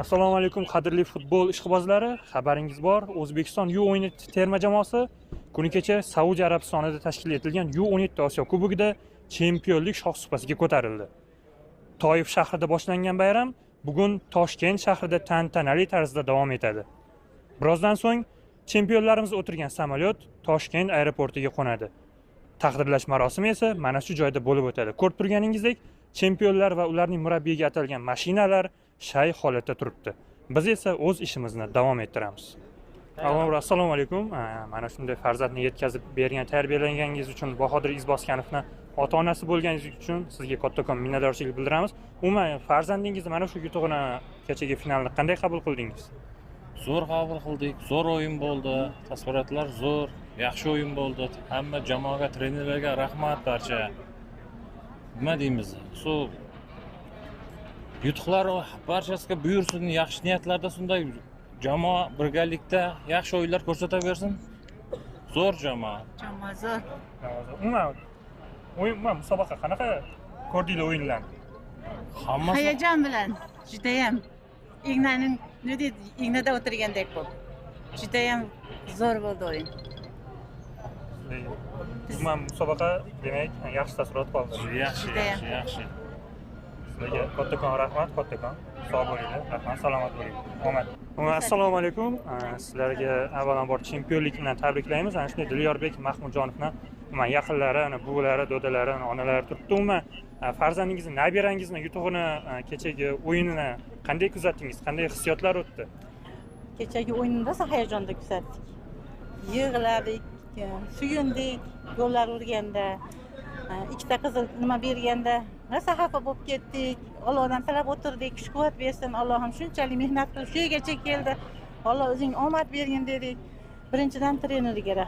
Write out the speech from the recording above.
Assalomu alaykum qadrli futbol ishqibozlari. Xabaringiz bor, O'zbekiston U17 terma jamoasi kuni kecha Saudiya Arabistonida tashkil etilgan U17 Osiyo Kubogida chempionlik shohsupasiga ko'tarildi. Toyif shahrida boshlangan bayram bugun Toshkent shahrida tantanali tarzda davom etadi. Birozdan so'ng chempionlarimiz o'tirgan samolyot Toshkent aeroportiga qo'nadi. Taqdirlash marosimi esa mana shu joyda bo'lib o'tadi. Ko'rib turganingizdek, chempionlar va ularning murabbiyiga atalgan mashinalar shay holatda turibdi. Biz esa o'z ishimizni davom ettiramiz. Avvalroq assalomu alaykum. Mana shunday farzandni yetkazib bergan, tarbiyalaningiz uchun Bahodir Izboskanovni ota-onasi bo'lganingiz uchun sizga kattakon minnatdorchilik bildiramiz. Umuman farzandingizni mana shu yutug'ini kechagi finalni qanday qabul qildingiz? Zo'r qabul qildik. Zo'r o'yin bo'ldi. Taassurotlar zo'r, yaxshi o'yin bo'ldi. Hamma jamoaga, trenerlarga rahmat barcha. Nima deymiz? Shu yutuqlar barchasiga buyursin, yaxshi niyatlarda shunday jamoa birgalikda yaxshi o'yinlar ko'rsataversin. Zo'r jamoa. Jamoa zo'r. Umuman musobaqa qanaqa ko'rdinglar o'yinlarni? Hammasi Hayajon bilan judayam ignaning ignada o'tirgandek bo'ldi. Judayam zo'r bo'ldi o'yin. Umuman musobaqa demak yaxshi taassurot qoldi. yaxshi. Sizlarga kattakon rahmat, kattakon. Sog' bo'linglar, rahmat, salomat bo'ling. Omad. Assalomu alaykum. Sizlarga avvalambor chempionlik bilan tabriklaymiz. Ana shunday Dilyorbek Mahmudjonovni yaqinlari, buvilari, do'dalari, onalari turibdi. Umuman farzandingizni, nabirangizni yutug'ini, kechagi o'yinini qanday kuzatdingiz? Qanday hissiyotlar o'tdi? Kechagi o'yinni rosa hayajonda kuzatdik. Yig'ladik, suyundik, gollar urganda, ikkita qizil nima berganda rosa xafa bo'lib ketdik. Allohdan tilab o'tirdik, kuch-quvvat bersin. Allohim shunchalik mehnat qilib shu yergacha keldi. Alloh o'zing omad bergin dedik. Birinchidan treneriga